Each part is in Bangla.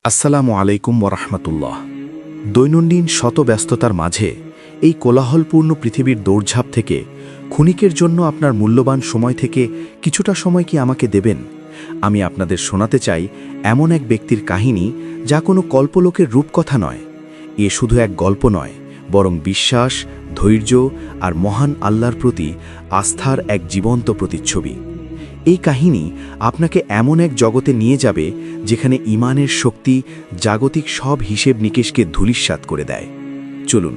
আসসালামু আলাইকুম ওরহমতুল্লাহ। দৈনন্দিন শত ব্যস্ততার মাঝে এই কোলাহলপূর্ণ পৃথিবীর দৌড়ঝাঁপ থেকে ক্ষণিকের জন্য আপনার মূল্যবান সময় থেকে কিছুটা সময় কি আমাকে দেবেন? আমি আপনাদের শোনাতে চাই এমন এক ব্যক্তির কাহিনী যা কোনো কল্পলোকের রূপকথা নয়। এ শুধু এক গল্প নয়, বরং বিশ্বাস, ধৈর্য আর মহান আল্লাহর প্রতি আস্থার এক জীবন্ত প্রতিচ্ছবি। এই কাহিনী আপনাকে এমন এক জগতে নিয়ে যাবে যেখানে ঈমানের শক্তি জাগতিক সব হিসেব নিকেশকে ধূলিসাৎ করে দেয়। চলুন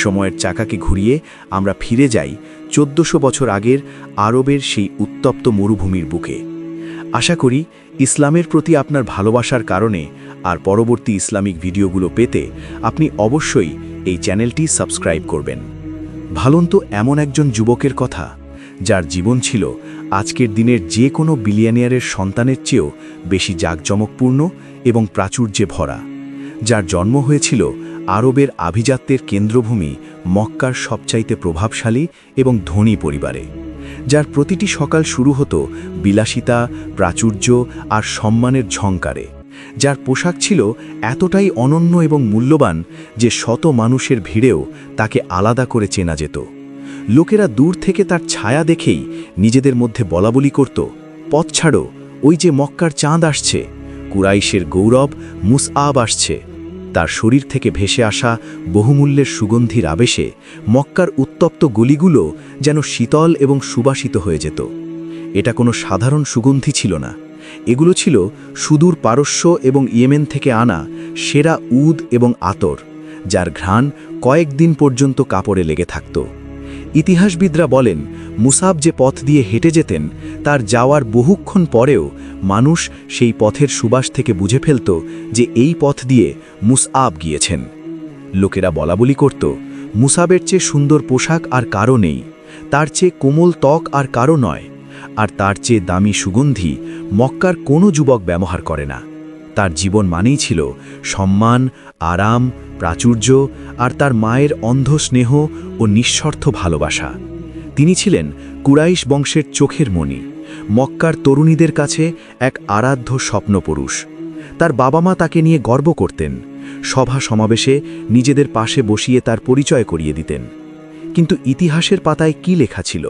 সময়ের চাকাকে ঘুরিয়ে আমরা ফিরে যাই 1400 বছর আগের আরবের সেই উত্তপ্ত মরুভূমির বুকে। আশা করি ইসলামের প্রতি আপনার ভালোবাসার কারণে আর পরবর্তী ইসলামিক ভিডিওগুলো পেতে আপনি অবশ্যই এই চ্যানেলটি সাবস্ক্রাইব করবেন। ভাবুন তো এমন একজন যুবকের কথা যার জীবন ছিল আজকের দিনের যে কোনো বিলিয়নিয়ারের সন্তানের চেয়েও বেশি জাঁকজমকপূর্ণ এবং প্রাচুর্যে ভরা, যার জন্ম হয়েছিল আরবের আভিজাত্যের কেন্দ্রভূমি মক্কার সবচাইতে প্রভাবশালী এবং ধনী পরিবারে, যার প্রতিটি সকাল শুরু হতো বিলাসিতা, প্রাচুর্য আর সম্মানের ঝংকারে, যার পোশাক ছিল এতটাই অনন্য এবং মূল্যবান যে শত মানুষের ভিড়েও তাকে আলাদা করে চেনা যেত। লোকেরা দূর থেকে তার ছায়া দেখেই নিজেদের মধ্যে বলাবলি করত, পথ ছাড়ো, ওই যে মক্কার চাঁদ আসছে, কুরাইশের গৌরব মুসআব আসছে। তার শরীর থেকে ভেসে আসা বহুমূল্যের সুগন্ধির আবেশে মক্কার উত্তপ্ত গলিগুলো যেন শীতল এবং সুবাসিত হয়ে যেত। এটা কোনো সাধারণ সুগন্ধি ছিল না, এগুলো ছিল সুদূর পারস্য এবং ইয়েমেন থেকে আনা সেরা উদ এবং আতর, যার ঘ্রাণ কয়েকদিন পর্যন্ত কাপড়ে লেগে থাকত। ইতিহাসবিদরা বলেন, মুসাব যে পথ দিয়ে হেঁটে যেতেন তার যাওয়ার বহুক্ষণ পরেও মানুষ সেই পথের সুবাস থেকে বুঝে ফেলত যে এই পথ দিয়ে মুসআব গিয়েছেন। লোকেরা বলাবলি করত, মুসাবের চেয়ে সুন্দর পোশাক আর কারও নেই, তার চেয়ে কোমল ত্বক আর কারও নয়, আর তার চেয়ে দামি সুগন্ধি মক্কার কোনো যুবক ব্যবহার করে না। তার জীবন মানেই ছিল সম্মান, আরাম, প্রাচুর্য আর তার মায়ের অন্ধ স্নেহ ও নিঃস্বার্থ ভালোবাসা। তিনি ছিলেন কুরাইশ বংশের চোখের মণি, মক্কার তরুণীদের কাছে এক আরাধ্য স্বপ্নপুরুষ। তার বাবা মা তাকে নিয়ে গর্ব করতেন, সভা সমাবেশে নিজেদের পাশে বসিয়ে তার পরিচয় করিয়ে দিতেন। কিন্তু ইতিহাসের পাতায় কি লেখা ছিল?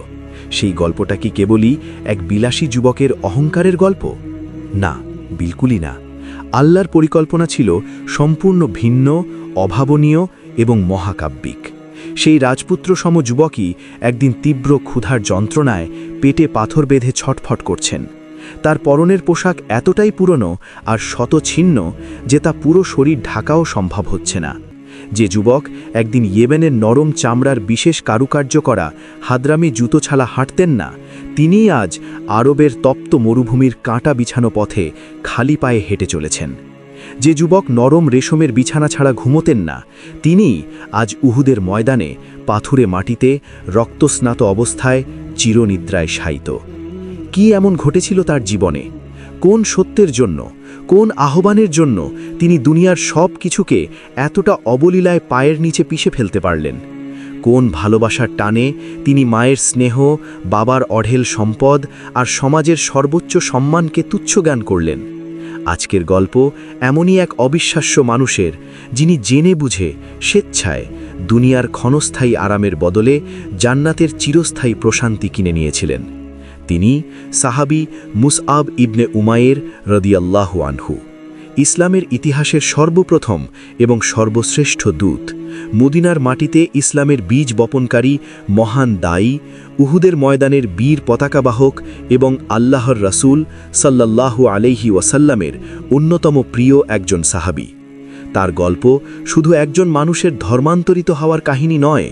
সেই গল্পটা কি কেবলই এক বিলাসী যুবকের অহংকারের গল্প? না, বিলকুলই না। আল্লাহর পরিকল্পনা ছিল সম্পূর্ণ ভিন্ন, অভাবনীয় এবং মহাকাব্যিক। সেই রাজপুত্র সম যুবকই একদিন তীব্র ক্ষুধার যন্ত্রণায় পেটে পাথর বেঁধে ছটফট করছেন। তার পরনের পোশাক এতটাই পুরনো আর শতছিন্ন যে তা পুরো শরীর ঢাকাও সম্ভব হচ্ছে না। যে যুবক একদিন ইয়েমেনের নরম চামড়ার বিশেষ কারুকার্য করা হাদরামি জুতো ছাড়া হাঁটতেন না, তিনিই আজ আরবের তপ্ত মরুভূমির কাঁটা বিছানো পথে খালি পায়ে হেঁটে চলেছেন। যে যুবক নরম রেশমের বিছানা ছাড়া ঘুমোতেন না, তিনিই আজ উহুদের ময়দানে পাথুরে মাটিতে রক্তস্নাত অবস্থায় চিরনিদ্রায় শায়িত। কি এমন ঘটেছিল তার জীবনে? কোন সত্যের জন্য, কোন আহ্বানের জন্য তিনি দুনিয়ার সব কিছুকে এতটা অবলীলায় পায়ের নিচে পিষে ফেলতে পারলেন? কোন ভালোবাসার টানে তিনি মায়ের স্নেহ, বাবার অঢেল সম্পদ আর সমাজের সর্বোচ্চ সম্মানকে তুচ্ছজ্ঞান করলেন? আজকের গল্প এমনই এক অবিশ্বাস্য মানুষের, যিনি জেনে বুঝে স্বেচ্ছায় দুনিয়ার ক্ষণস্থায়ী আরামের বদলে জান্নাতের চিরস্থায়ী প্রশান্তি কিনে নিয়েছিলেন। তিনি সাহাবী মুসআব ইবনে উমায়ের রাদিয়াল্লাহু আনহু, ইসলামের ইতিহাসের সর্বপ্রথম এবং সর্বশ্রেষ্ঠ দূত, মদিনার মাটিতে ইসলামের বীজ বপনকারী মহান দায়ী, উহুদের ময়দানের বীর পতাকাবাহক এবং আল্লাহর রাসূল সাল্লাল্লাহু আলাইহি ওয়াসাল্লামের অন্যতম প্রিয় একজন সাহাবী। তার গল্প শুধু একজন মানুষের ধর্মান্তরিত হওয়ার কাহিনী নয়,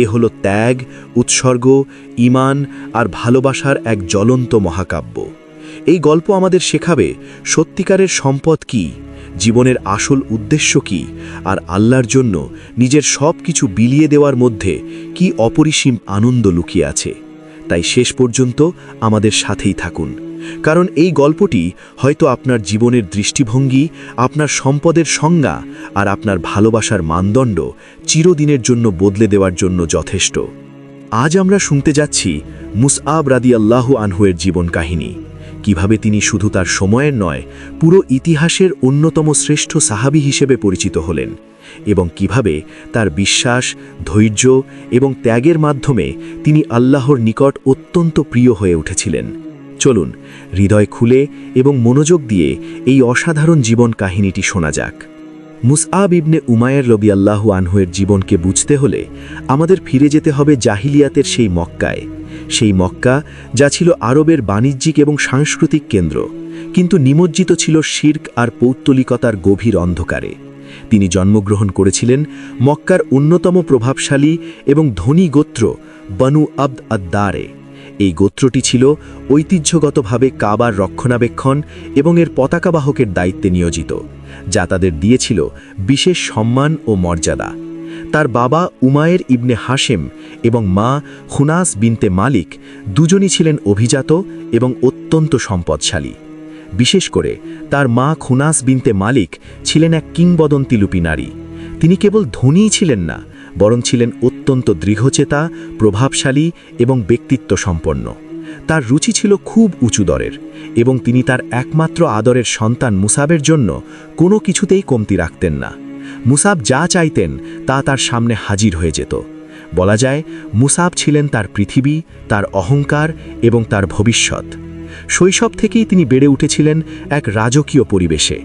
এ হলো ত্যাগ, উৎসর্গ, ঈমান আর ভালোবাসার এক জ্বলন্ত মহাকাব্য। এই গল্প আমাদের শেখাবে সত্যিকারের সম্পদ কি, জীবনের আসল উদ্দেশ্য কি, আর আল্লাহর জন্য নিজের সব কিছু বিলিয়ে দেওয়ার মধ্যে কি অপরিসীম আনন্দ লুকিয়ে আছে। তাই শেষ পর্যন্ত আমাদের সাথেই থাকুন, কারণ এই গল্পটি হয়তো আপনার জীবনের দৃষ্টিভঙ্গি, আপনার সম্পদের সংজ্ঞা আর আপনার ভালোবাসার মানদণ্ড চিরদিনের জন্য বদলে দেওয়ার জন্য যথেষ্ট। আজ আমরা শুনতে যাচ্ছি মুসআব রাদিয়াল্লাহু আনহুয়ের জীবন কাহিনী। কিভাবে তিনি শুধু তার সময়ের নয়, পুরো ইতিহাসের অন্যতম শ্রেষ্ঠ সাহাবী হিসেবে পরিচিত হলেন, এবং কিভাবে তার বিশ্বাস, ধৈর্য এবং ত্যাগের মাধ্যমে তিনি আল্লাহর নিকট অত্যন্ত প্রিয় হয়ে উঠেছিলেন। চলুন হৃদয় খুলে এবং মনোযোগ দিয়ে এই অসাধারণ জীবন কাহিনীটি শোনা যাক। মুসআব ইবনে উমায়ের রাদিয়াল্লাহু আনহুয়ের জীবনকে বুঝতে হলে আমাদের ফিরে যেতে হবে জাহিলিয়াতের সেই মক্কায়, সেই মক্কা যা ছিল আরবের বাণিজ্যিক এবং সাংস্কৃতিক কেন্দ্র, কিন্তু নিমজ্জিত ছিল শিরক আর পৌত্তলিকতার গভীর অন্ধকারে। তিনি জন্মগ্রহণ করেছিলেন মক্কার অন্যতম প্রভাবশালী এবং ধনী গোত্র বনু আবদ আদ-দারে। এই গোত্রটি ছিল ঐতিহ্যগতভাবে কাবার রক্ষণাবেক্ষণ এবং এর পতাকাবাহকের দায়িত্বে নিয়োজিত, যা তাদের দিয়েছিল বিশেষ সম্মান ও মর্যাদা। তার বাবা উমায়ের ইবনে হাশেম এবং মা খুনাস বিনতে মালিক দুজনই ছিলেন অভিজাত এবং অত্যন্ত সম্পদশালী। বিশেষ করে তার মা খুনাস বিনতে মালিক ছিলেন এক কিংবদন্তিলুপী নারী। তিনি কেবল ধনীই ছিলেন না, বরং ছিলেন অত্যন্ত দৃঢ়চেতা, প্রভাবশালী এবং ব্যক্তিত্ব সম্পন্ন। তার রুচি ছিল খুব উঁচু দরের, এবং তিনি তার একমাত্র আদরের সন্তান মুসাবের জন্য কোনো কিছুতেই কমতি রাখতেন না। মুসাব যা চাইতেন তা তার সামনে হাজির হয়ে যেত। বলা যায় মুসাব ছিলেন তার পৃথিবী, তার অহংকার এবং তার ভবিষ্যৎ। শৈশব থেকেই তিনি বেড়ে উঠেছিলেন এক রাজকীয় পরিবেশে।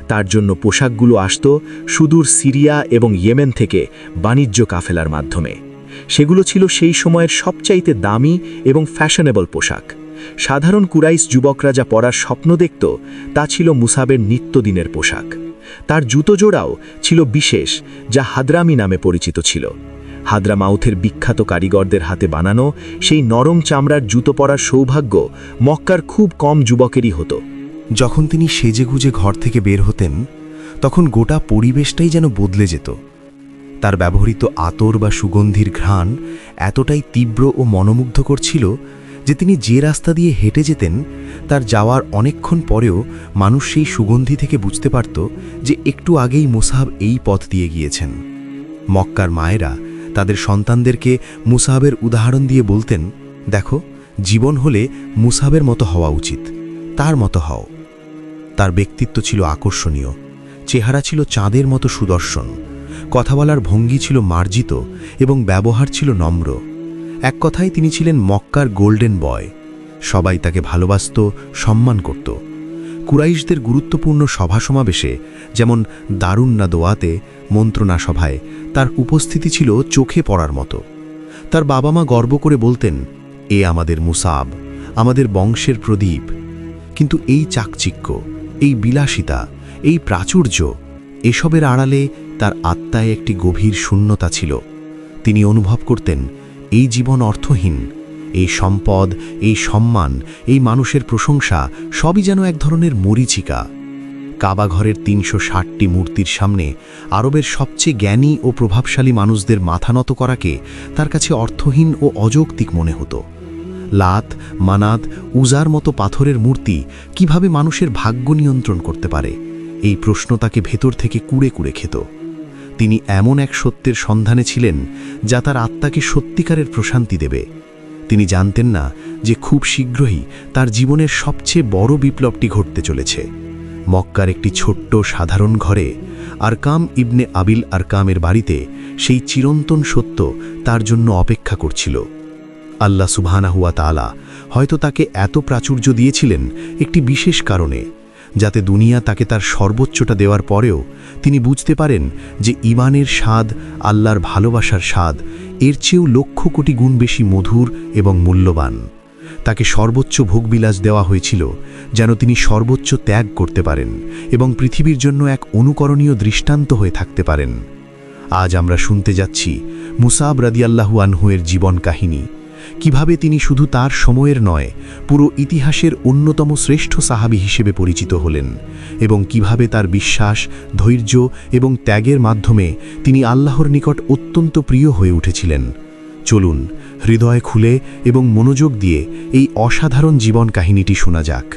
তার জন্য পোশাকগুলো আসত সুদূর সিরিয়া এবং ইয়েমেন থেকে বাণিজ্য কাফেলার মাধ্যমে। সেগুলো ছিল সেই সময়ের সবচাইতে দামি এবং ফ্যাশনেবল পোশাক। সাধারণ কুরাইশ যুবকরা যা পরার স্বপ্ন দেখত তা ছিল মুসাবের নিত্যদিনের পোশাক। তার জুতো জোড়াও ছিল বিশেষ, যা হাদরামি নামে পরিচিত ছিল। হাদরামাউথের বিখ্যাত কারিগরদের হাতে বানানো সেই নরম চামড়ার জুতো পরার সৌভাগ্য মক্কার খুব কম যুবকেরই হতো। যখন তিনি সেজেগুজে ঘর থেকে বের হতেন, তখন গোটা পরিবেশটাই যেন বদলে যেত। তার ব্যবহৃত আতর বা সুগন্ধির ঘ্রাণ এতটাই তীব্র ও মনোমুগ্ধকর ছিল যে তিনি যে রাস্তা দিয়ে হেঁটে যেতেন তার যাওয়ার অনেকক্ষণ পরেও মানুষ সেই সুগন্ধি থেকে বুঝতে পারত যে একটু আগেই মুসাহাব এই পথ দিয়ে গিয়েছেন। মক্কার মায়েরা তাদের সন্তানদেরকে মুসাহাবের উদাহরণ দিয়ে বলতেন, দেখো, জীবন হলে মুসাহাবের মতো হওয়া উচিত, তার মতো হও। তার ব্যক্তিত্ব ছিল আকর্ষণীয়, চেহারা ছিল চাঁদের মতো সুদর্শন, কথা বলার ভঙ্গি ছিল মার্জিত এবং ব্যবহার ছিল নম্র। এক কথায় তিনি ছিলেন মক্কার গোল্ডেন বয়। সবাই তাকে ভালোবাসত, সম্মান করত। কুরাইশদের গুরুত্বপূর্ণ সভা সমাবেশে, যেমন দারুন নাদওয়াতে, মন্ত্রণা সভায় তার উপস্থিতি ছিল চোখে পড়ার মতো। তার বাবা মা গর্ব করে বলতেন, এ আমাদের মুসাব, আমাদের বংশের প্রদীপ। কিন্তু এই চাকচিক্য, এই বিলাসিতা, এই প্রাচুর্য, এসবের আড়ালে তার আত্মায় একটি গভীর শূন্যতা ছিল। তিনি অনুভব করতেন এই জীবন অর্থহীন, এই সম্পদ, এই সম্মান, এই মানুষের প্রশংসা সবই যেন এক ধরনের মরীচিকা। কাবাঘরের ৩৬০টি মূর্তির সামনে আরবের সবচেয়ে জ্ঞানী ও প্রভাবশালী মানুষদের মাথা নত করাকে তার কাছে অর্থহীন ও অযৌক্তিক মনে হতো। লাত, মানাত, উজার মতো পাথরের মূর্তি কিভাবে মানুষের ভাগ্য নিয়ন্ত্রণ করতে পারে, এই প্রশ্ন তাকে ভেতর থেকে কুড়ে কুড়ে খেত। তিনি এমন এক সত্যের সন্ধানে ছিলেন যা তার আত্মাকে সত্যিকারের প্রশান্তি দেবে। তিনি জানতেন না যে খুব শীঘ্রই তার জীবনের সবচেয়ে বড় বিপ্লবটি ঘটতে চলেছে। মক্কার একটি ছোট্ট সাধারণ ঘরে আরকাম ইবনে আবিল আরকামের বাড়িতে সেই চিরন্তন সত্য তার জন্য অপেক্ষা করছিল। আল্লাহ সুবহানাহু ওয়া তাআলা হয়তো তাকে এত প্রাচুর্য দিয়েছিলেন একটি বিশেষ কারণে, যাতে দুনিয়া তাকে তার সর্বোচ্চটা দেওয়ার পরেও তিনি বুঝতে পারেন যে ঈমানের স্বাদ, আল্লাহর ভালোবাসার স্বাদ এর চেয়েও লক্ষ কোটি গুণ বেশি মধুর এবং মূল্যবান। তাকে সর্বোচ্চ ভোগবিলাস দেওয়া হয়েছিল যেন তিনি সর্বোচ্চ ত্যাগ করতে পারেন এবং পৃথিবীর জন্য এক অনুকরণীয় দৃষ্টান্ত হয়ে থাকতে পারেন। আজ আমরা শুনতে যাচ্ছি মুসাব রাদিয়াল্লাহু আনহুয়ের জীবন কাহিনী, কিভাবে তিনি শুধু তার সময়ের নয়, পুরো ইতিহাসের অন্যতম শ্রেষ্ঠ সাহাবী হিসেবে পরিচিত হলেন, এবং কিভাবে তার বিশ্বাস, ধৈর্য এবং ত্যাগের মাধ্যমে তিনি আল্লাহর নিকট অত্যন্ত প্রিয় হয়ে উঠেছিলেন। চলুন হৃদয় খুলে এবং মনোযোগ দিয়ে এই অসাধারণ জীবন কাহিনীটি শোনা যাক।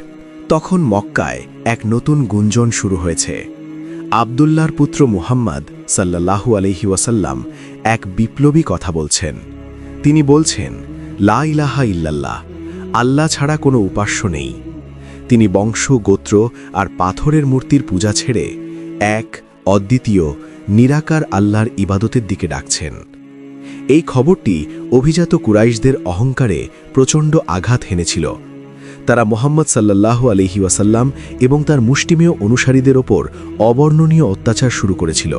তখন মক্কায় এক নতুন গুঞ্জন শুরু হয়েছে। আবদুল্লাহর পুত্র মুহাম্মদ সাল্লাল্লাহু আলাইহি ওয়াসাল্লাম এক বিপ্লবী কথা বলছেন। তিনি বলছেন, লা ইলাহা ইল্লাল্লাহ, আল্লাহ ছাড়া কোনো উপাস্য নেই। তিনি বংশ, গোত্র আর পাথরের মূর্তির পূজা ছেড়ে এক অদ্বিতীয় নিরাকার আল্লাহর ইবাদতের দিকে ডাকছেন। এই খবরটি অভিজাত কুরাইশদের অহংকারে প্রচণ্ড আঘাত হেনেছিল। তারা মোহাম্মদ সাল্লাল্লাহু আলাইহি ওয়াসাল্লাম এবং তার মুষ্টিমেয় অনুসারীদের ওপর অবর্ণনীয় অত্যাচার শুরু করেছিল।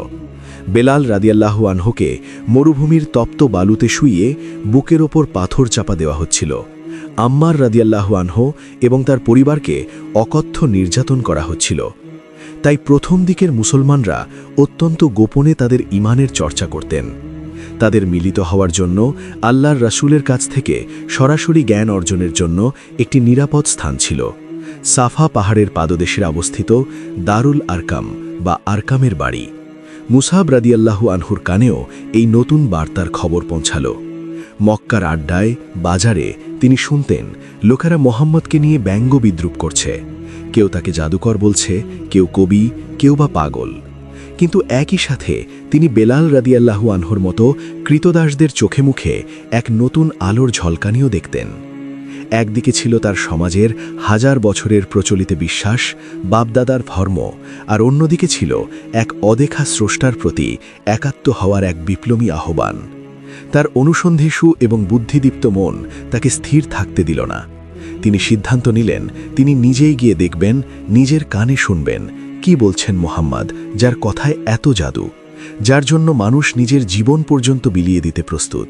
বেলাল রাদিয়াল্লাহু আনহুকে মরুভূমির তপ্ত বালুতে শুইয়ে বুকের ওপর পাথর চাপা দেওয়া হচ্ছিল। আম্মার রাদিয়াল্লাহু আনহু এবং তার পরিবারকে অকথ্য নির্যাতন করা হচ্ছিল। তাই প্রথম দিকের মুসলমানরা অত্যন্ত গোপনে তাদের ঈমানের চর্চা করতেন। তাদের মিলিত হওয়ার জন্য আল্লাহর রাসূলের কাছ থেকে সরাসরি জ্ঞান অর্জনের জন্য একটি নিরাপদ স্থান ছিল সাফা পাহাড়ের পাদদেশে অবস্থিত দারুল আরকাম বা আরকামের বাড়ি। মুসাব রাদিয়াল্লাহু আনহুর কানেও এই নতুন বার্তার খবর পৌঁছাল। মক্কার আড্ডায়, বাজারে তিনি শুনতেন লোকেরা মোহাম্মদকে নিয়ে ব্যঙ্গ বিদ্রুপ করছে। কেউ তাকে জাদুকর বলছে, কেউ কবি, কেউ বা পাগল। কিন্তু একই সাথে তিনি বেলাল রাদিয়াল্লাহু আনহুর মতো কৃতদাসদের চোখে মুখে এক নতুন আলোর ঝলকানিও দেখতেন। একদিকে ছিল তার সমাজের হাজার বছরের প্রচলিত বিশ্বাস, বাপদাদার ধর্ম, আর অন্যদিকে ছিল এক অদেখা স্রষ্টার প্রতি একাত্ম হওয়ার এক বিপ্লবী আহ্বান। তার অনুসন্ধিসু এবং বুদ্ধিদীপ্ত মন তাকে স্থির থাকতে দিল না। তিনি সিদ্ধান্ত নিলেন তিনি নিজেই গিয়ে দেখবেন, নিজের কানে শুনবেন কি বলছেন মোহাম্মদ, যার কথায় এত জাদু, যার জন্য মানুষ নিজের জীবন পর্যন্ত বিলিয়ে দিতে প্রস্তুত।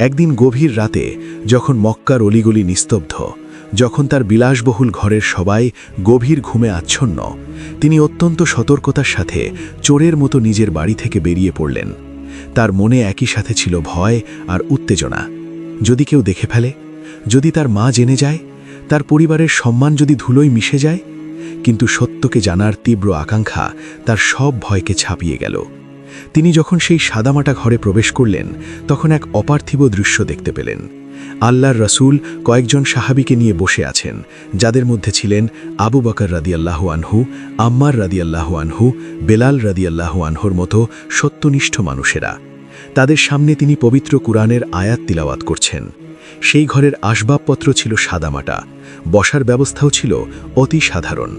একদিন গভীর রাতে যখন মক্কার অলিগলি নিস্তব্ধ, যখন তার বিলাসবহুল ঘরের সবাই গভীর ঘুমে আচ্ছন্ন, তিনি অত্যন্ত সতর্কতার সাথে চোরের মতো নিজের বাড়ি থেকে বেরিয়ে পড়লেন। তার মনে একই সাথে ছিল ভয় আর উত্তেজনা। যদি কেউ দেখে ফেলে, যদি তার মা জেনে যায়, তার পরিবারের সম্মান যদি ধুলোয় মিশে যায়। কিন্তু সত্যকে জানার তীব্র আকাঙ্ক্ষা তার সব ভয়কে ছাপিয়ে গেল। তিনি যখন সেই সাদামাটা ঘরে প্রবেশ করলেন, তখন এক অপার্থিব দৃশ্য দেখতে পেলেন। আল্লাহর রাসূল কয়েকজন সাহাবীকে নিয়ে বসে আছেন, যাদের মধ্যে ছিলেন আবু বকর রাদিয়াল্লাহু আনহু, আম্মার রাদিয়াল্লাহু আনহু, বেলাল রাদিয়াল্লাহু আনহুর মতো সত্যনিষ্ঠ মানুষেরা। তাদের সামনে তিনি পবিত্র কুরআনের আয়াত তিলাওয়াত করছেন। সেই ঘরের আসবাবপত্র ছিল সাদামাটা, বসার ব্যবস্থাও ছিল অতি সাধারণ,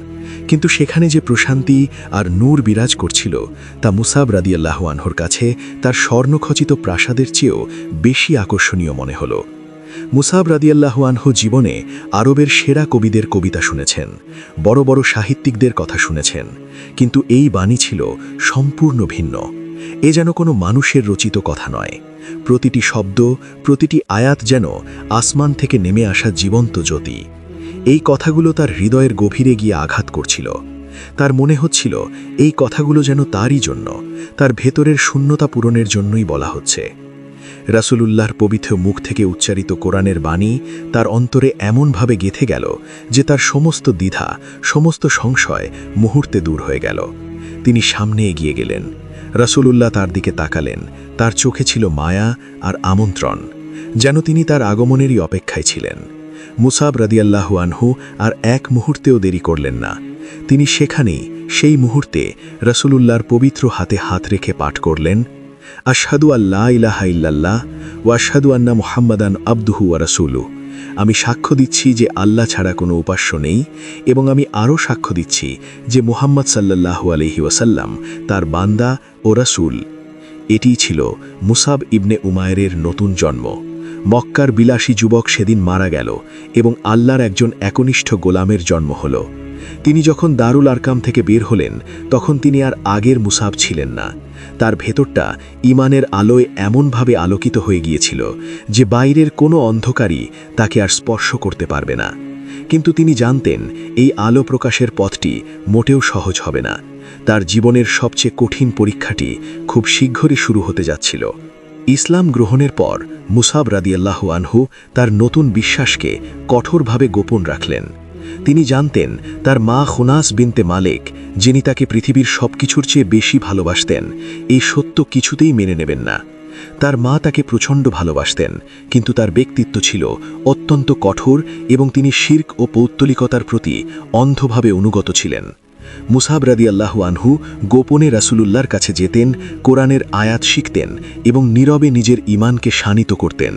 কিন্তু সেখানে যে প্রশান্তি আর নূর বিরাজ করছিল তা মুসাব রাদিয়াল্লাহু আনহুর কাছে তার স্বর্ণখচিত প্রাসাদের চেয়েও বেশি আকর্ষণীয় মনে হল। মুসাব রাদিয়াল্লাহু আনহু জীবনে আরবের সেরা কবিদের কবিতা শুনেছেন, বড় বড় সাহিত্যিকদের কথা শুনেছেন, কিন্তু এই বাণী ছিল সম্পূর্ণ ভিন্ন। এ যেন কোনো মানুষের রচিত কথা নয়। প্রতিটি শব্দ, প্রতিটি আয়াত যেন আসমান থেকে নেমে আসা জীবন্ত জ্যোতি। এই কথাগুলো তার হৃদয়ের গভীরে গিয়ে আঘাত করছিল। তার মনে হচ্ছিল এই কথাগুলো যেন তারই জন্য, তার ভেতরের শূন্যতা পূরণের জন্যই বলা হচ্ছে। রাসূলুল্লাহর পবিত্র মুখ থেকে উচ্চারিত কোরআনের বাণী তার অন্তরে এমনভাবে গেঁথে গেল যে তার সমস্ত দ্বিধা, সমস্ত সংশয় মুহূর্তে দূর হয়ে গেল। তিনি সামনে এগিয়ে গেলেন। রাসূলুল্লাহ তার দিকে তাকালেন। তার চোখে ছিল মায়া আর আমন্ত্রণ, যেন তিনি তার আগমনেরই অপেক্ষায় ছিলেন। মুসাব রাদিয়াল্লাহু আনহু আর এক মুহূর্তেও দেরি করলেন না। তিনি সেখানেই, সেই মুহূর্তে রাসূলুল্লাহর পবিত্র হাতে হাত রেখে পাঠ করলেন, আশহাদু আল্লা ইলাহা ইল্লাল্লাহ ওয়া আশহাদু আন্না মুহাম্মাদান আবদুহু ওয়া রাসূলুহু। আমি সাক্ষ্য দিচ্ছি যে আল্লাহ ছাড়া কোনো উপাস্য নেই, এবং আমি আরও সাক্ষ্য দিচ্ছি যে মুহাম্মদ সাল্লাল্লাহু আলাইহি ওয়াসাল্লাম তার বান্দা ও রাসূল। এটিই ছিল মুসাব ইবনে উমায়েরের নতুন জন্ম। মক্কার বিলাসী যুবক সেদিন মারা গেল এবং আল্লাহর একজন একনিষ্ঠ গোলামের জন্ম হল। তিনি যখন দারুল আরকাম থেকে বের হলেন, তখন তিনি আর আগের মুসাব ছিলেন না। তার ভেতরটা ঈমানের আলোয় এমনভাবে আলোকিত হয়ে গিয়েছিল যে বাইরের কোনো অন্ধকারই তাকে আর স্পর্শ করতে পারবে না। কিন্তু তিনি জানতেন এই আলো প্রকাশের পথটি মোটেও সহজ হবে না। তার জীবনের সবচেয়ে কঠিন পরীক্ষাটি খুব শীঘ্রই শুরু হতে যাচ্ছিল। ইসলাম গ্রহণের পর মুসাব রাদিয়াল্লাহু আনহু তার নতুন বিশ্বাসকে কঠোরভাবে গোপন রাখলেন। তিনি জানতেন তার মা খুনাস বিনতে মালিক, যিনি তাকে পৃথিবীর সবকিছুর চেয়ে বেশি ভালোবাসতেন, এই সত্য কিছুতেই মেনে নেবেন না। তার মা তাকে প্রচণ্ড ভালোবাসতেন, কিন্তু তার ব্যক্তিত্ব ছিল অত্যন্ত কঠোর এবং তিনি শিরক ও পৌত্তলিকতার প্রতি অন্ধভাবে অনুগত ছিলেন। মুসাব রাদিয়াল্লাহু আনহু গোপনে রাসূলুল্লাহর কাছে যেতেন, কোরআনের আয়াত শিখতেন এবং নীরবে নিজের ঈমানকে শানিত করতেন।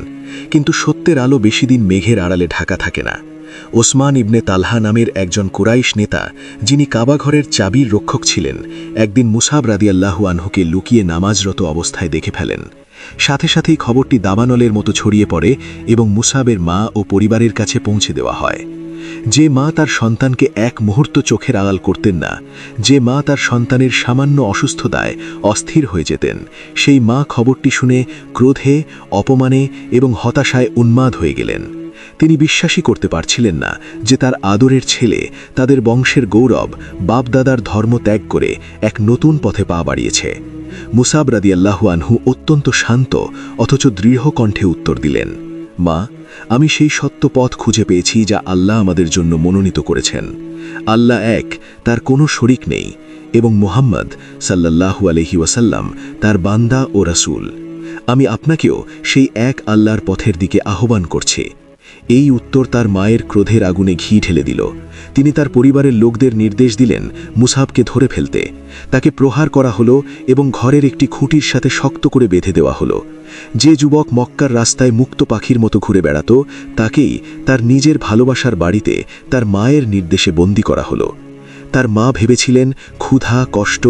কিন্তু সত্যের আলো বেশিদিন মেঘের আড়ালে ঢাকা থাকে না। ওসমান ইবনে তালহা নামের একজন কুরাইশ নেতা, যিনি কাবাঘরের চাবির রক্ষক ছিলেন, একদিন মুসাব রাদিয়াল্লাহু আনহুকে লুকিয়ে নামাজরত অবস্থায় দেখে ফেলেন। সাথে সাথেই খবরটি দাবানলের মতো ছড়িয়ে পড়ে এবং মুসাবের মা ও পরিবারের কাছে পৌঁছে দেওয়া হয়। যে মা তার সন্তানকে এক মুহূর্ত চোখের আড়াল করতেন না, যে মা তার সন্তানের সামান্য অসুস্থতায় অস্থির হয়ে যেতেন, সেই মা খবরটি শুনে ক্রোধে, অপমানে এবং হতাশায় উন্মাদ হয়ে গেলেন। তিনি বিশ্বাসই করতে পারছিলেন না যে তার আদরের ছেলে তাদের বংশের গৌরব, বাপদাদার ধর্ম ত্যাগ করে এক নতুন পথে পা বাড়িয়েছে। মুসাব রাদিয়াল্লাহু আনহু অত্যন্ত শান্ত অথচ দৃঢ় কণ্ঠে উত্তর দিলেন, মা, আমি সেই সত্য পথ খুঁজে পেয়েছি যা আল্লাহ আমাদের জন্য মনোনীত করেছেন। আল্লাহ এক, তার কোনো শরিক নেই, এবং মুহাম্মদ সাল্লাল্লাহু আলাইহি ওয়াসাল্লাম তার বান্দা ও রাসূল। আমি আপনাকেও সেই এক আল্লাহর পথের দিকে আহ্বান করছি। এই উত্তর তার মায়ের ক্রোধের আগুনে ঘি ঢেলে দিল। তিনি তার পরিবারের লোকদের নির্দেশ দিলেন মুসাবকে ধরে ফেলতে। তাকে প্রহার করা হলো এবং ঘরের একটি খুঁটির সাথে শক্ত করে বেঁধে দেওয়া হলো। যে যুবক মক্কার রাস্তায় মুক্ত পাখির মতো ঘুরে বেড়াত, তাকেই তার নিজের ভালোবাসার বাড়িতে তার মায়ের নির্দেশে বন্দী করা হলো। তার মা ভেবেছিলেন ক্ষুধা, কষ্ট,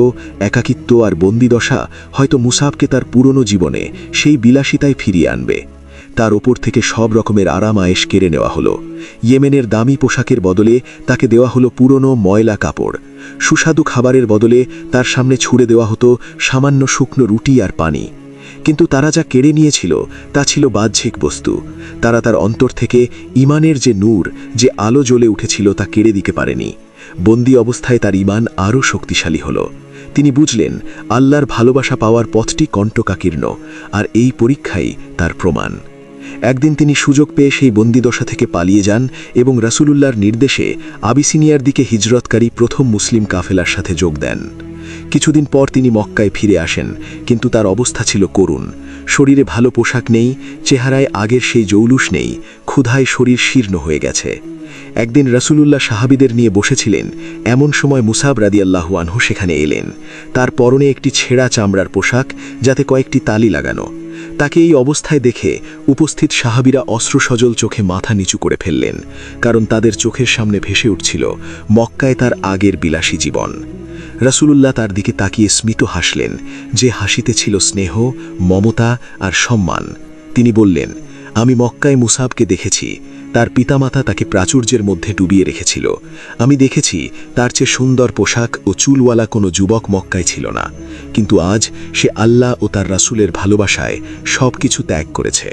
একাকিত্ব আর বন্দিদশা হয়তো মুসাবকে তার পুরনো জীবনে সেই বিলাসিতায় ফিরিয়ে আনবে। তার ওপর থেকে সব রকমের আরাম আয়েশ কেড়ে নেওয়া হলো। ইয়েমেনের দামি পোশাকের বদলে তাকে দেওয়া হলো পুরনো ময়লা কাপড়। সুস্বাদু খাবারের বদলে তার সামনে ছুঁড়ে দেওয়া হতো সামান্য শুকনো রুটি আর পানি। কিন্তু তারা যা কেড়ে নিয়েছিল তা ছিল বাহ্যিক বস্তু। তারা তার অন্তর থেকে ঈমানের যে নূর, যে আলো জ্বলে উঠেছিল তা কেড়ে দিতে পারেনি। বন্দী অবস্থায় তার ঈমান আরও শক্তিশালী হল। তিনি বুঝলেন আল্লাহর ভালোবাসা পাওয়ার পথটি কণ্টকাকীর্ণ, আর এই পরীক্ষাই তার প্রমাণ। একদিন তিনি সুযোগ পেয়ে সেই বন্দিদশা থেকে পালিয়ে যান এবং রাসূলুল্লাহর নির্দেশে আবিসিনিয়ার দিকে হিজরতকারী প্রথম মুসলিম কাফেলার সাথে যোগ দেন। কিছুদিন পর তিনি মক্কায় ফিরে আসেন, কিন্তু তার অবস্থা ছিল করুণ। শরীরে ভালো পোশাক নেই, চেহারায় আগের সেই জৌলুস নেই, ক্ষুধায় শরীর শীর্ণ হয়ে গেছে। একদিন রাসূলুল্লাহ সাহাবীদের নিয়ে বসেছিলেন, এমন সময় মুসাব রাদিয়াল্লাহু আনহু সেখানে এলেন। তার পরনে একটি ছেঁড়া চামড়ার পোশাক, যাতে কয়েকটি তালি লাগানো। তাকে এই অবস্থায় দেখে উপস্থিত সাহাবীরা অশ্রুসজল চোখে মাথা নিচু করে ফেললেন, কারণ তাদের চোখের সামনে ভেসে উঠছিল মক্কায় তার আগের বিলাসী জীবন। রাসূলুল্লাহ তার দিকে তাকিয়ে স্মিত হাসলেন, যে হাসিতে ছিল স্নেহ, মমতা আর সম্মান। তিনি বললেন, আমি মক্কায় মুসাবকে দেখেছি। তার পিতামাতা তাকে প্রাচুর্যের মধ্যে ডুবিয়ে রেখেছিল। আমি দেখেছি তার চেয়ে সুন্দর পোশাক ও চুলওয়ালা কোনো যুবক মক্কায় ছিল না, কিন্তু আজ সে আল্লাহ ও তার রাসূলের ভালোবাসায় সব কিছু ত্যাগ করেছে।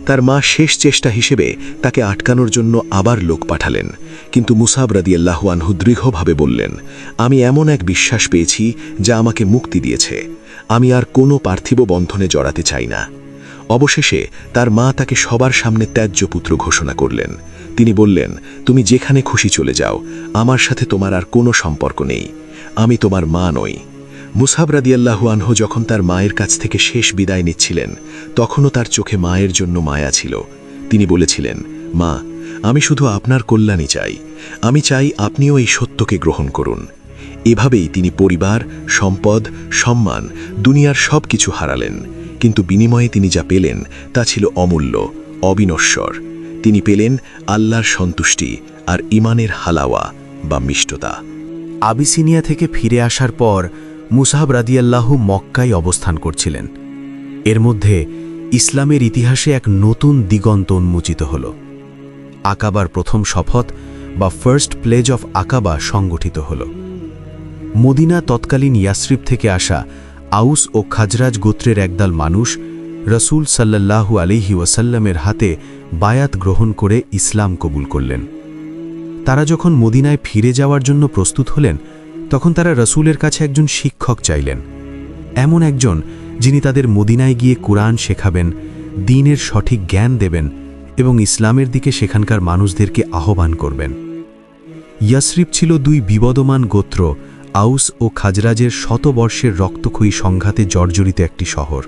তার মা শেষ চেষ্টা হিসেবে তাকে আটকানোর জন্য আবার লোক পাঠালেন, কিন্তু মুসাব রাদিয়াল্লাহু আনহু দৃঢ়ভাবে বললেন, আমি এমন এক বিশ্বাস পেয়েছি যা আমাকে মুক্তি দিয়েছে। আমি আর কোনো পার্থিব বন্ধনে জড়াতে চাই না। অবশেষে তার মা তাকে সবার সামনে ত্যায্য পুত্র ঘোষণা করলেন। তিনি বললেন, তুমি যেখানে খুশি চলে যাও, আমার সাথে তোমার আর কোনো সম্পর্ক নেই। আমি তোমার মা নই। মুসাব রাদিয়াল্লাহু আনহু যখন তার মায়ের কাছ থেকে শেষ বিদায় নিচ্ছিলেন, তখনও তার চোখে মায়ের জন্য মায়া ছিল। তিনি বলেছিলেন, মা, আমি শুধু আপনার কল্যাণই চাই। আমি চাই আপনিও এই সত্যকে গ্রহণ করুন। এভাবেই তিনি পরিবার, সম্পদ, সম্মান, দুনিয়ার সব কিছু হারালেন, কিন্তু বিনিময়ে তিনি যা পেলেন তা ছিল অমূল্য, অবিনশ্বর। তিনি পেলেন আল্লাহর সন্তুষ্টি আর ঈমানের হালাওয়া বা মিষ্টতা। আবিসিনিয়া থেকে ফিরে আসার পর মুসাব রাদিয়াল্লাহু মক্কায় অবস্থান করছিলেন। এর মধ্যে ইসলামের ইতিহাসে এক নতুন দিগন্ত উন্মোচিত হল। আকাবার প্রথম শপথ বা ফার্স্ট প্লেজ অফ আকাবা সংগঠিত হল। মদিনা তৎকালীন ইয়াসরিব থেকে আসা আউস ও খাজরাজ গোত্রের একদল মানুষ রাসূল সাল্লাল্লাহু আলাইহি ওয়াসাল্লামের হাতে বায়াত গ্রহণ করে ইসলাম কবুল করলেন। তারা যখন মদিনায় ফিরে যাওয়ার জন্য প্রস্তুত হলেন, তখন তারা রাসূলের কাছে একজন শিক্ষক চাইলেন, এমন একজন যিনি তাদের মদিনায় গিয়ে কুরআন শেখাবেন, দ্বীনের সঠিক জ্ঞান দেবেন এবং ইসলামের দিকে সেখানকার মানুষদেরকে আহ্বান করবেন। ইয়াসরিব ছিল দুই বিবদমান গোত্র আউস ও খাজরাজের শতবর্ষের রক্তক্ষয়ী সংঘাতে জর্জরিত একটি শহর।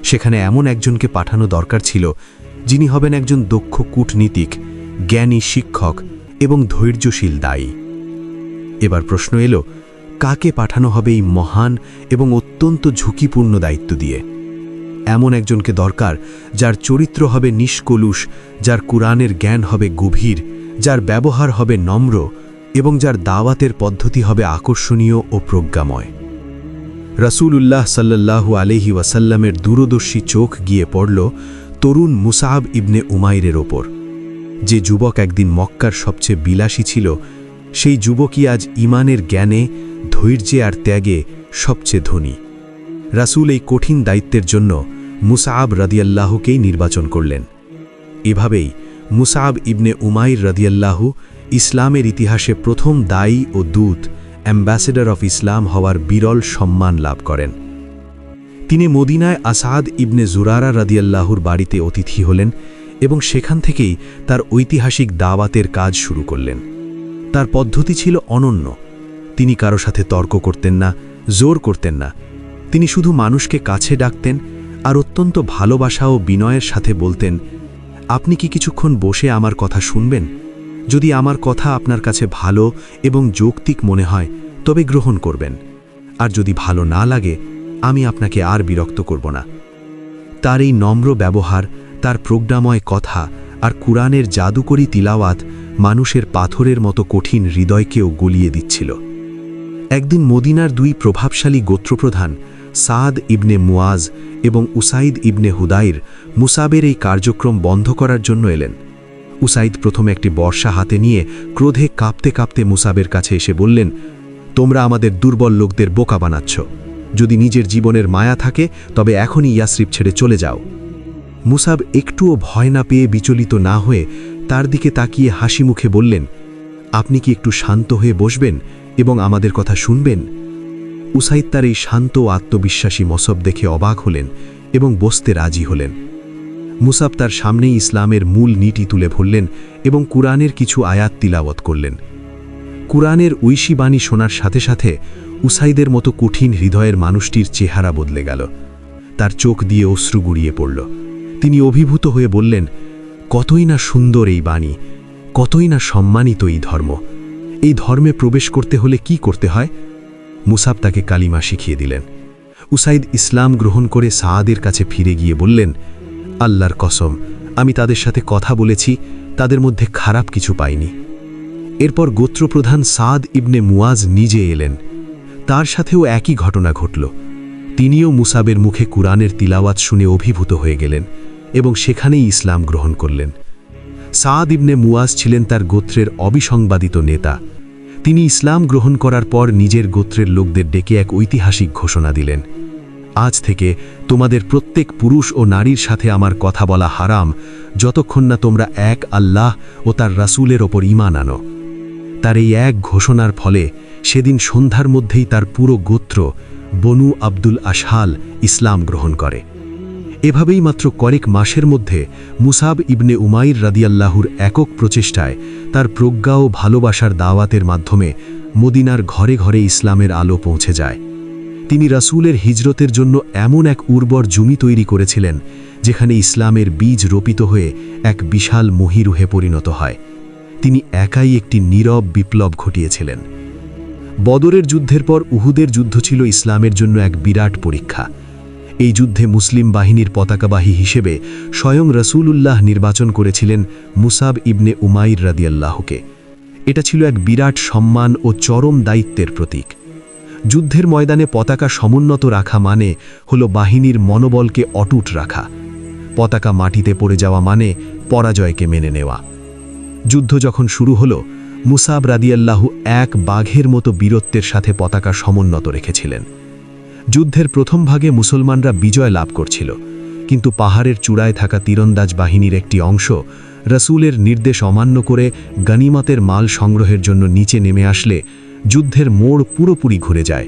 সেখানে এমন একজনকে পাঠানো দরকার ছিল যিনি হবেন একজন দক্ষ কূটনীতিক, জ্ঞানী শিক্ষক এবং ধৈর্যশীল দায়ী। এবার প্রশ্ন এলো, কাকে পাঠানো হবে এই মহান এবং অত্যন্ত ঝুঁকিপূর্ণ দায়িত্ব দিয়ে? এমন একজনকে দরকার যার চরিত্র হবে নিষ্কলুষ, যার কুরআনের জ্ঞান হবে গভীর, যার ব্যবহার হবে নম্র এবং যার দাওয়াতের পদ্ধতি হবে আকর্ষণীয় ও প্রজ্ঞাময়। রাসূলুল্লাহ সাল্লাল্লাহু আলাইহি ওয়াসাল্লামের দূরদর্শী চোখ গিয়ে পড়ল তরুণ মুসআব ইবনে উমাইরের ওপর। যে যুবক একদিন মক্কার সবচেয়ে বিলাসী ছিল, সেই যুবকই আজ ঈমানের জ্ঞানে, ধৈর্যে আর ত্যাগে সবচেয়ে ধনী। রাসূল এই কঠিন দায়িত্বের জন্য মুসআব রাদিয়াল্লাহুকেই নির্বাচন করলেন। এভাবেই মুসআব ইবনে উমাইর রাদিয়াল্লাহু ইসলামের ইতিহাসে প্রথম দায়ী ও দূত, অ্যাম্বাসেডর অফ ইসলাম হওয়ার বিরল সম্মান লাভ করেন। তিনি মদিনায় আসাদ ইবনে জুরারা রাদিয়াল্লাহুর বাড়িতে অতিথি হলেন এবং সেখান থেকেই তার ঐতিহাসিক দাওয়াতের কাজ শুরু করলেন। তার পদ্ধতি ছিল অনন্য। তিনি কারো সাথে তর্ক করতেন না, জোর করতেন না। তিনি শুধু মানুষকে কাছে ডাকতেন আর অত্যন্ত ভালোবাসা ও বিনয়ের সাথে বলতেন, আপনি কি কিছুক্ষণ বসে আমার কথা শুনবেন? যদি আমার কথা আপনার কাছে ভালো এবং যৌক্তিক মনে হয় তবে গ্রহণ করবেন, আর যদি ভালো না লাগে আমি আপনাকে আর বিরক্ত করব না। তার এই নম্র ব্যবহার, তার প্রজ্ঞাময় কথা আর কুরআনের জাদুকরী তিলাওয়াত মানুষের পাথরের মতো কঠিন হৃদয়কেও গলিয়ে দিচ্ছিল। একদিন মদিনার দুই প্রভাবশালী গোত্রপ্রধান সাদ ইবনে মুয়াজ এবং উসাইদ ইবনে হুদাইর মুসাবের এই কার্যক্রম বন্ধ করার জন্য এলেন। উসাইদ প্রথমে একটি বর্ষা হাতে নিয়ে ক্রোধে কাঁপতে কাঁপতে মুসাবের কাছে এসে বললেন, তোমরা আমাদের দুর্বল লোকদের বোকা বানাচ্ছ। যদি নিজের জীবনের মায়া থাকে তবে এখনই ইয়াসরিব ছেড়ে চলে যাও। মুসাব একটুও ভয় না পেয়ে, বিচলিত না হয়ে তার দিকে তাকিয়ে হাসি মুখে বললেন, আপনি কি একটু শান্ত হয়ে বসবেন এবং আমাদের কথা শুনবেন? উসাইদ তার এই শান্ত ও আত্মবিশ্বাসী মসব দেখে অবাক হলেন এবং বসতে রাজি হলেন। মুসাব তার সামনেই ইসলামের মূল নীতি তুলে ধরলেন এবং কুরআনের কিছু আয়াত তিলাওয়াত করলেন। কুরআনের ঐশী বাণী শোনার সাথে সাথে উসাইদের মতো কঠিন হৃদয়ের মানুষটির চেহারা বদলে গেল। তার চোখ দিয়ে অশ্রু গড়িয়ে পড়ল। তিনি অভিভূত হয়ে বললেন, কতই না সুন্দর এই বাণী, কতই না সম্মানিত এই ধর্ম। এই ধর্মে প্রবেশ করতে হলে কি করতে হয়? মুসাব তাকে কালিমা শিখিয়ে দিলেন। উসাইদ ইসলাম গ্রহণ করে সাদের কাছে ফিরে গিয়ে বললেন, আল্লাহর কসম, আমি তাদের সাথে কথা বলেছি, তাদের মধ্যে খারাপ কিছু পাইনি। এরপর গোত্রপ্রধান সাদ ইবনে মুয়াজ নিজে এলেন। তার সাথেও একই ঘটনা ঘটল। তিনিও মুসাবের মুখে কুরআনের তিলাওয়াত শুনে অভিভূত হয়ে গেলেন এবং সেখানেই ইসলাম গ্রহণ করলেন। সাদ ইবনে মুয়াজ ছিলেন তার গোত্রের অবিসংবাদিত নেতা। তিনি ইসলাম গ্রহণ করার পর নিজের গোত্রের লোকদের ডেকে এক ঐতিহাসিক ঘোষণা দিলেন, আজ থেকে তোমাদের প্রত্যেক পুরুষ ও নারীর সাথে আমার কথা বলা হারাম, যতক্ষণ না তোমরা এক আল্লাহ ও তার রাসূলের ওপর ঈমান আনো। তার এই এক ঘোষণার ফলে সেদিন সন্ধ্যার মধ্যেই তার পুরো গোত্র বনু আব্দুল আশহাল ইসলাম গ্রহণ করে। এভাবেই মাত্র কয়েক মাসের মধ্যে মুসাব ইবনে উমাইর রাদিয়াল্লাহুর একক প্রচেষ্টায় তার প্রজ্ঞা ও ভালোবাসার দাওয়াতের মাধ্যমে মদিনার ঘরে ঘরে ইসলামের আলো পৌঁছে যায়। তিনি রাসূলের হিজরতের জন্য এমন এক উর্বর জমি তৈরি করেছিলেন যেখানে ইসলামের বীজ রোপিত হয়ে এক বিশাল মহিরুহে পরিণত হয়। তিনি একাই একটি নীরব বিপ্লব ঘটিয়েছিলেন। বদরের যুদ্ধের পর উহুদের যুদ্ধ ছিল ইসলামের জন্য এক বিরাট পরীক্ষা। এই যুদ্ধে মুসলিম বাহিনীর পতাকাবাহী হিসেবে স্বয়ং রাসূলুল্লাহ নির্বাচন করেছিলেন মুসাব ইবনে উমাইর রাদিয়াল্লাহুকে। এটা ছিল এক বিরাট সম্মান ও চরম দায়িত্বের প্রতীক। যুদ্ধের ময়দানে পতাকা সমুন্নত রাখা মানে হলো বাহিনীর মনোবলকে অটুট রাখা। পতাকা মাটিতে পড়ে যাওয়া মানে পরাজয়কে মেনে নেওয়া। যুদ্ধ যখন শুরু হলো, মুসাব রাদিয়াল্লাহু এক বাঘের মতো বীরত্বের সাথে পতাকা সমুন্নত রেখেছিলেন। যুদ্ধের প্রথম ভাগে মুসলমানরা বিজয় লাভ করছিল, কিন্তু পাহাড়ের চূড়ায় থাকা তীরন্দাজ বাহিনীর একটি অংশ রাসূলের নির্দেশ অমান্য করে গনিমতের মাল সংগ্রহের জন্য নিচে নেমে আসলে যুদ্ধের মোড় পুরোপুরি ঘুরে যায়।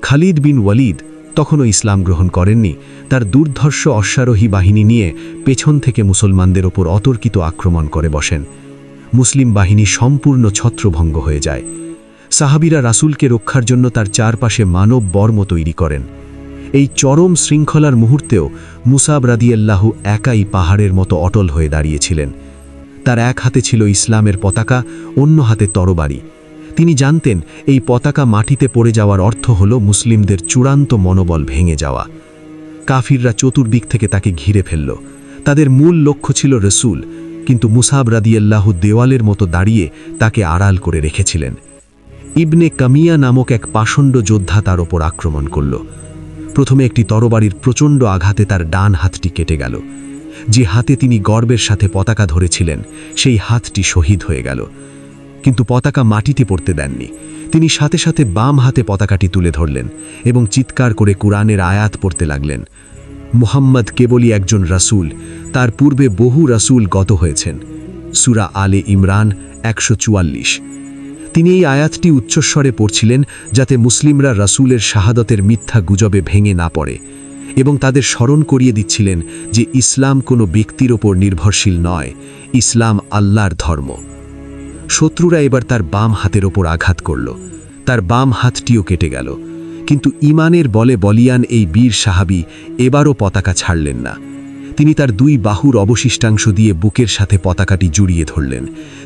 খালিদ বিন ওয়ালিদ তখনও ইসলাম গ্রহণ করেননি। তার দুর্ধর্ষ অশ্বারোহী বাহিনী নিয়ে পেছন থেকে মুসলমানদের ওপর অতর্কিত আক্রমণ করে বসেন। মুসলিম বাহিনী সম্পূর্ণ ছত্রভঙ্গ হয়ে যায়। সাহাবীরা রাসূলকে রক্ষার জন্য তার চারপাশে মানব বর্ম তৈরি করেন। এই চরম শৃঙ্খলার মুহূর্তেও মুসাব রাদিয়াল্লাহু একাই পাহাড়ের মতো অটল হয়ে দাঁড়িয়েছিলেন। তার এক হাতে ছিল ইসলামের পতাকা, অন্য হাতে তরবারি। তিনি জানতেন এই পতাকা মাটিতে পড়ে যাওয়ার অর্থ হল মুসলিমদের চূড়ান্ত মনোবল ভেঙে যাওয়া। কাফিররা চতুর্দিক থেকে তাকে ঘিরে ফেলল। তাদের মূল লক্ষ্য ছিল রাসূল, কিন্তু মুসাব রাদিয়াল্লাহু দেওয়ালের মতো দাঁড়িয়ে তাকে আড়াল করে রেখেছিলেন। ইবনে কামিয়া নামক এক পাষণ্ড যোদ্ধা তার ওপর আক্রমণ করল। প্রথমে একটি তরবারির প্রচণ্ড আঘাতে তার ডান হাতটি কেটে গেল। যে হাতে তিনি গর্বের সাথে পতাকা ধরেছিলেন সেই হাতটি শহীদ হয়ে গেল। কিন্তু পতাকা মাটিতে পড়তে দেননি। তিনি সাথে সাথে বাম হাতে পতাকাটি তুলে ধরলেন এবং চিৎকার করে কুরআনের আয়াত পড়তে লাগলেন। মুহাম্মদ কেবলই একজন রাসূল, তার পূর্বে বহু রাসূল গত হয়েছেন। সূরা আলে ইমরান ১৪৪। তিনি এই আয়াতটি উচ্চস্বরে পড়ছিলেন যাতে মুসলিমরা রাসূলের শাহাদতের মিথ্যা গুজবে ভেঙে না পড়ে, এবং তাদের স্মরণ করিয়ে দিচ্ছিলেন যে ইসলাম কোনো ব্যক্তির ওপর নির্ভরশীল নয়, ইসলাম আল্লাহর ধর্ম। শত্রুরা এবার তার বাম হাতের ওপর আঘাত করল। তার বাম হাতটিও কেটে গেল। কিন্তু ঈমানের বলে বলিয়ান এই বীর সাহাবী এবারও পতাকা ছাড়লেন না। তিনি তার দুই বাহুর অবশিষ্টাংশ দিয়ে বুকের সাথে পতাকাটি জড়িয়ে ধরলেন,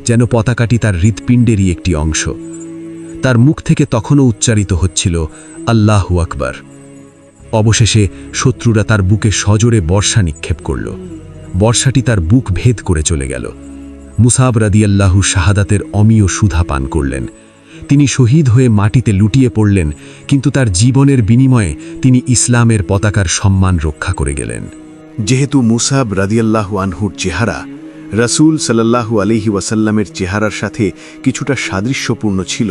যেন পতাকাটি তার হৃৎপিণ্ডেরই একটি অংশ। তার মুখ থেকে তখনও উচ্চারিত হচ্ছিল আল্লাহু আকবার। অবশেষে শত্রুরা তার বুকে সজোরে বর্ষা নিক্ষেপ করল। বর্ষাটি তার বুক ভেদ করে চলে গেল। মুসাব রাদিয়াল্লাহু শাহাদাতের অমীয় সুধা পান করলেন। তিনি শহীদ হয়ে মাটিতে লুটিয়ে পড়লেন, কিন্তু তার জীবনের বিনিময়ে তিনি ইসলামের পতাকার সম্মান রক্ষা করে গেলেন। যেহেতু মুসাব রাদিয়াল্লাহু আনহুর চেহারা রাসূল সাল্লাল্লাহু আলাইহি ওয়াসাল্লামের চেহারার সাথে কিছুটা সাদৃশ্যপূর্ণ ছিল,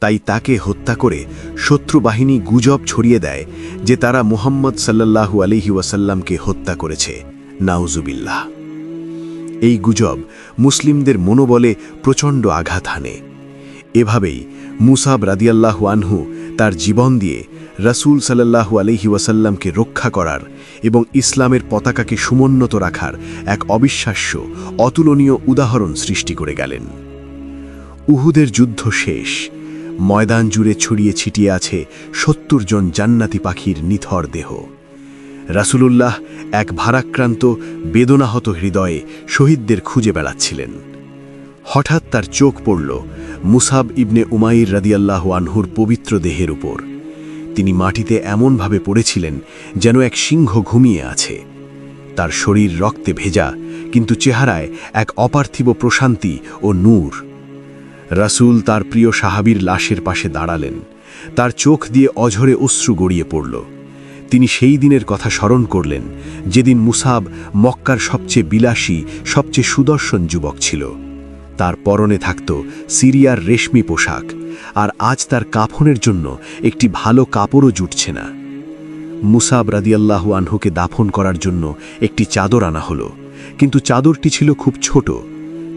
তাই তাকে হত্যা করে শত্রু বাহিনী গুজব ছড়িয়ে দেয় যে তারা মুহাম্মদ সাল্লাল্লাহু আলাইহি ওয়াসাল্লামকে হত্যা করেছে। নাউজুবিল্লাহ। এই গুজব মুসলিমদের মনোবলে প্রচণ্ড আঘাত হানে। এভাবেই মুসাব রাদিয়াল্লাহু আনহু তার জীবন দিয়ে রাসূল সাল্লাল্লাহু আলাইহি ওয়াসাল্লামকে রক্ষা করার এবং ইসলামের পতাকাকে সমুন্নত রাখার এক অবিশ্বাস্য অতুলনীয় উদাহরণ সৃষ্টি করে গেলেন। উহুদের যুদ্ধ শেষ। ময়দান জুড়ে ছড়িয়ে ছিটিয়ে আছে ৭০ জন জান্নাতি পাখির নিথর দেহ। রাসূলুল্লাহ এক ভারাক্রান্ত বেদনাহত হৃদয়ে শহীদদের খুঁজে বেড়াচ্ছিলেন। হঠাৎ তার চোখ পড়ল মুসাব ইবনে উমাইর রাদিয়াল্লাহু আনহুর পবিত্র দেহের উপর। তিনি মাটিতে এমনভাবে পড়েছিলেন যেন এক সিংহ ঘুমিয়ে আছে। তার শরীর রক্তে ভেজা, কিন্তু চেহারায় এক অপার্থিব প্রশান্তি ও নূর। রাসূল তার প্রিয় সাহাবীর লাশের পাশে দাঁড়ালেন। তার চোখ দিয়ে অঝরে অশ্রু গড়িয়ে পড়ল। তিনি সেই দিনের কথা স্মরণ করলেন যেদিন মুসাব মক্কার সবচেয়ে বিলাসী, সবচেয়ে সুদর্শন যুবক ছিল। তার পরনে থাকত সিরিয়ার রেশমি পোশাক, আর আজ তার কাফনের জন্য একটি ভালো কাপড়ও জুটছে না। মুসাব রাদিয়াল্লাহু আনহুকে দাফন করার জন্য একটি চাদর আনা হলো, কিন্তু চাদরটি ছিল খুব ছোট।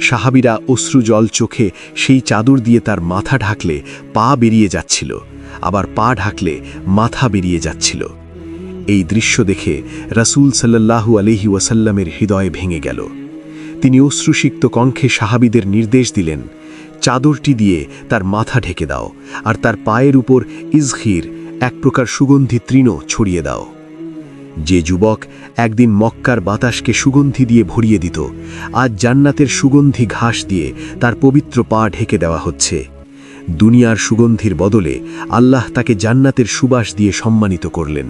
সাহাবীরা অশ্রু জল চোখে সেই চাদর দিয়ে তার মাথা ঢাকলে পা বেরিয়ে যাচ্ছিল, আবার পা ঢাকলে মাথা বেরিয়ে যাচ্ছিল। এই দৃশ্য দেখে রাসূল সাল্লাল্লাহু আলাইহি ওয়াসাল্লামের হৃদয় ভেঙে গেল। তিনি অশ্রুসিক্ত কণ্ঠে সাহাবীদের নির্দেশ দিলেন, চাদরটি দিয়ে তার মাথা ঢেকে দাও, আর তার পায়ের উপর ইজখির, এক প্রকার সুগন্ধি তৃণ, ছড়িয়ে দাও। যে যুবক একদিন মক্কার বাতাসকে সুগন্ধি দিয়ে ভরিয়ে দিত, আজ জান্নাতের সুগন্ধি ঘাস দিয়ে তার পবিত্র পা ঢেকে দেওয়া হচ্ছে। দুনিয়ার সুগন্ধির বদলে আল্লাহ তাকে জান্নাতের সুবাস দিয়ে সম্মানিত করলেন।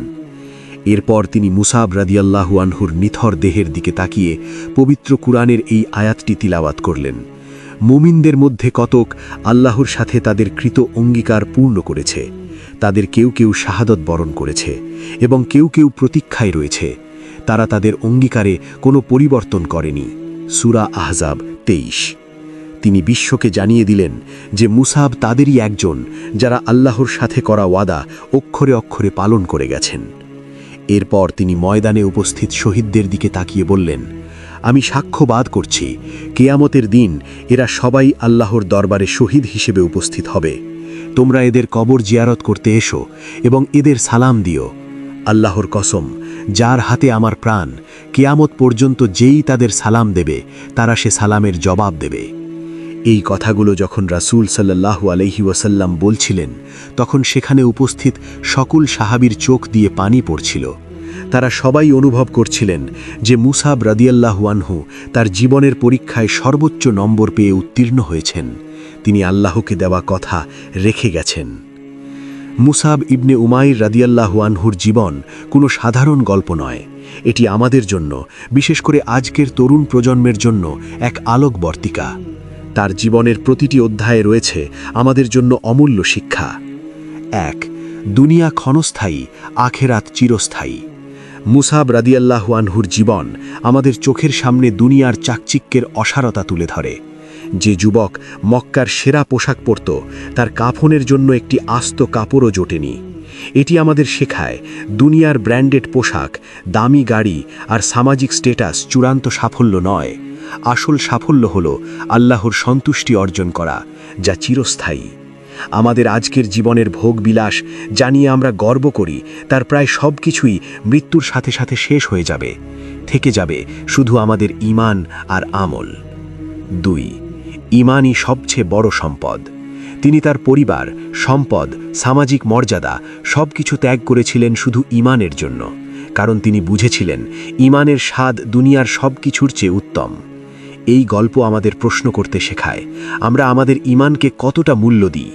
এরপর তিনি মুসাব রাদিয়াল্লাহু আনহুর নিথর দেহের দিকে তাকিয়ে পবিত্র কুরআনের এই আয়াতটি তিলাওয়াত করলেন। মুমিনদের মধ্যে কতক আল্লাহর সাথে তাদের কৃত অঙ্গীকার পূর্ণ করেছে, তাদের কেউ কেউ শাহাদত বরণ করেছে এবং কেউ কেউ প্রতীক্ষায় রয়েছে। তারা তাদের অঙ্গীকারে কোনো পরিবর্তন করেনি। সূরা আহজাব ২৩। তিনি বিশ্বকে জানিয়ে দিলেন যে মুসাব তাদেরই একজন যারা আল্লাহর সাথে করা ওয়াদা অক্ষরে অক্ষরে পালন করে গেছেন। এরপর তিনি ময়দানে উপস্থিত শহীদদের দিকে তাকিয়ে বললেন, আমি সাক্ষ্যবাদ করছি, কিয়ামতের দিন এরা সবাই আল্লাহর দরবারে শহীদ হিসেবে উপস্থিত হবে। তোমরা এদের কবর জিয়ারত করতে এসো এবং এদের সালাম দিও। আল্লাহর কসম, যার হাতে আমার প্রাণ, কিয়ামত পর্যন্ত যেই তাদের সালাম দেবে তারা সে সালামের জবাব দেবে। এই কথাগুলো যখন রাসূল সাল্লাল্লাহু আলাইহি ওয়াসাল্লাম বলছিলেন, তখন সেখানে উপস্থিত সকল সাহাবীর চোখ দিয়ে পানি পড়ছিল। তারা সবাই অনুভব করছিলেন যে মুসাব রাদিয়াল্লাহু আনহু তার জীবনের পরীক্ষায় সর্বোচ্চ নম্বর পেয়ে উত্তীর্ণ হয়েছেন। তিনি আল্লাহকে দেওয়া কথা রেখে গেছেন। মুসাব ইবনে উমাইর রাদিয়াল্লাহু আনহুর জীবন কোনো সাধারণ গল্প নয়। এটি আমাদের জন্য, বিশেষ করে আজকের তরুণ প্রজন্মের জন্য এক আলোকবর্তিকা। তার জীবনের প্রতিটি অধ্যায়ে রয়েছে আমাদের জন্য অমূল্য শিক্ষা। 1. দুনিয়া ক্ষণস্থায়ী, আখেরাত চিরস্থায়ী। মুসাব রাদিয়াল্লাহু আনহুর জীবন আমাদের চোখের সামনে দুনিয়ার চাকচিক্যের অসারতা তুলে ধরে। যে যুবক মক্কার সেরা পোশাক পরত, তার কাফনের জন্য একটি আস্ত কাপড়ও জোটেনি। এটি আমাদের শেখায় দুনিয়ার ব্র্যান্ডেড পোশাক, দামি গাড়ি আর সামাজিক স্ট্যাটাস চূড়ান্ত সাফল্য নয়। আসল সাফল্য হল আল্লাহর সন্তুষ্টি অর্জন করা, যা চিরস্থায়ী। আমাদের আজকের জীবনের ভোগবিলাস জানিয়ে আমরা গর্ব করি, তার প্রায় সব কিছুই মৃত্যুর সাথে সাথে শেষ হয়ে যাবে। থেকে যাবে শুধু আমাদের ঈমান আর আমল। 2. ঈমানই সবচেয়ে বড় সম্পদ। তিনি তার পরিবার, সম্পদ, সামাজিক মর্যাদা সব কিছু ত্যাগ করেছিলেন শুধু ঈমানের জন্য, কারণ তিনি বুঝেছিলেন ঈমানের স্বাদ দুনিয়ার সব কিছুর চেয়ে উত্তম। এই গল্প আমাদের প্রশ্ন করতে শেখায়, আমরা আমাদের ঈমানকে কতটা মূল্য দিই।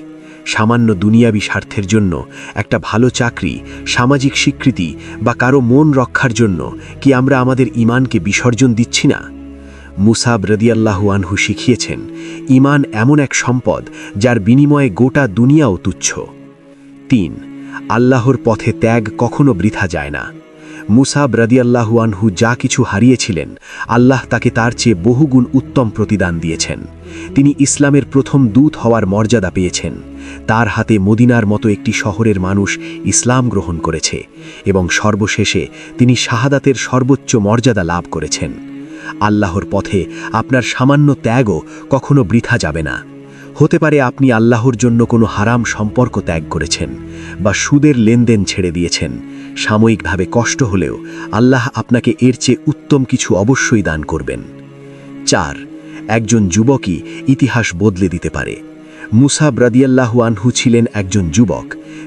সামান্য দুনিয়াবী স্বার্থের জন্য, একটা ভালো চাকরি, সামাজিক স্বীকৃতি বা কারো মন রক্ষার জন্য কি আমরা আমাদের ঈমানকে বিসর্জন দিচ্ছি না? মুসাব রাদিয়াল্লাহু আনহু শিখিয়েছেন, ঈমান এমন এক সম্পদ যার বিনিময়ে গোটা দুনিয়াও তুচ্ছ। 3. আল্লাহর পথে ত্যাগ কখনো বৃথা যায় না। মুসাব রাদিয়াল্লাহু আনহু যা কিছু হারিয়েছিলেন, আল্লাহ তাকে তার চেয়ে বহুগুণ উত্তম প্রতিদান দিয়েছেন। তিনি ইসলামের প্রথম দূত হওয়ার মর্যাদা পেয়েছেন। তার হাতে মদিনার মতো একটি শহরের মানুষ ইসলাম গ্রহণ করেছে এবং সর্বশেষে তিনি শাহাদাতের সর্বোচ্চ মর্যাদা লাভ করেছেন। আল্লাহর পথে আপনার সামান্য ত্যাগও কখনো বৃথা যাবে না। হতে পারে আপনি আল্লাহর জন্য কোনো হারাম সম্পর্ক ত্যাগ করেছেন বা সুদের লেনদেন ছেড়ে দিয়েছেন। সাময়িকভাবে কষ্ট হলেও আল্লাহ আপনাকে এর চেয়ে উত্তম কিছু অবশ্যই দান করবেন। 4. একজন যুবকই ইতিহাস বদলে দিতে পারে। মুসাব রাদিয়াল্লাহু আনহু ছিলেন একজন যুবক।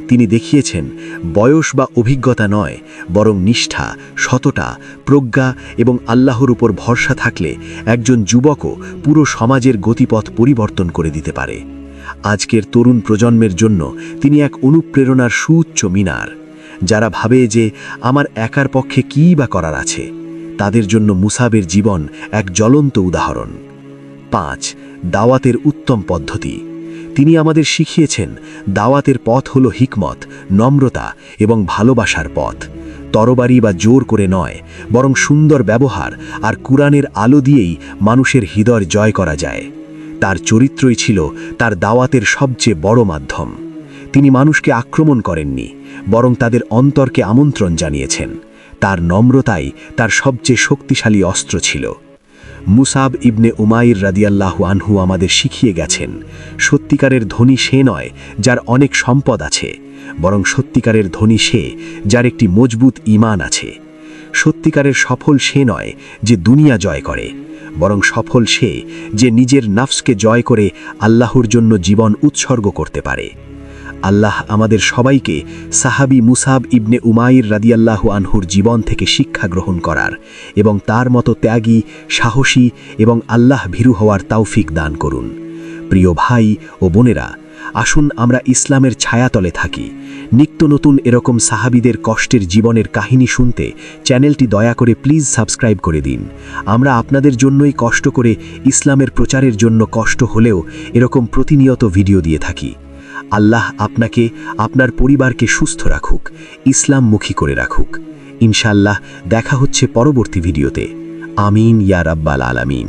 তিনি দেখিয়েছেন বয়স বা অভিজ্ঞতা নয়, বরং নিষ্ঠা, সততা, প্রজ্ঞা এবং আল্লাহর উপর ভরসা থাকলে একজন যুবকও পুরো সমাজের গতিপথ পরিবর্তন করে দিতে পারে। আজকের তরুণ প্রজন্মের জন্য তিনি এক অনুপ্রেরণার সুউচ্চ মিনার। যারা ভাবে যে আমার একার পক্ষে কী বা করার আছে, তাদের জন্য মুসাবের জীবন এক জ্বলন্ত উদাহরণ। 5. দাওয়াতের উত্তম পদ্ধতি। তিনি আমাদের শিখিয়েছেন দাওয়াতের পথ হল হিকমত, নম্রতা এবং ভালোবাসার পথ। তরবারি বা জোর করে নয়, বরং সুন্দর ব্যবহার আর কুরআনের আলো দিয়েই মানুষের হৃদয় জয় করা যায়। তার চরিত্রই ছিল তার দাওয়াতের সবচেয়ে বড় মাধ্যম। তিনি মানুষকে আক্রমণ করেননি, বরং তাদের অন্তরকে আমন্ত্রণ জানিয়েছেন। তার নম্রতাই তার সবচেয়ে শক্তিশালী অস্ত্র ছিল। মুসাব ইবনে উমাইর রাদিয়াল্লাহু আনহু আমাদের শিখিয়ে গেছেন, সত্যিকারের ধনী সে নয় যার অনেক সম্পদ আছে, বরং সত্যিকারের ধনী সে যার একটি মজবুত ঈমান আছে। সত্যিকারের সফল সে নয় যে দুনিয়া জয় করে, বরং সফল সে যে নিজের নফসকে জয় করে আল্লাহর জন্য জীবন উৎসর্গ করতে পারে। আল্লাহ আমাদের সবাইকে সাহাবী মুসাব ইবনে উমাইর রাদিয়াল্লাহু আনহুর জীবন থেকে শিক্ষা গ্রহণ করার এবং তার মতো ত্যাগী, সাহসী এবং আল্লাহ ভীরু হওয়ার তৌফিক দান করুন। প্রিয় ভাই ও বোনেরা, আসুন আমরা ইসলামের ছায়াতলে থাকি। নিত্য নতুন এরকম সাহাবীদের কষ্টের জীবনের কাহিনী শুনতে চ্যানেলটি দয়া করে প্লিজ সাবস্ক্রাইব করে দিন। আমরা আপনাদের জন্যই কষ্ট করে ইসলামের প্রচারের জন্য কষ্ট হলেও এরকম প্রতিনিয়ত ভিডিও দিয়ে থাকি। আল্লাহ আপনাকে, আপনার পরিবারকে সুস্থ রাখুক, ইসলামমুখী করে রাখুক। ইনশাআল্লাহ দেখা হচ্ছে পরবর্তী ভিডিওতে। আমিন ইয়া রাব্বাল আলামিন।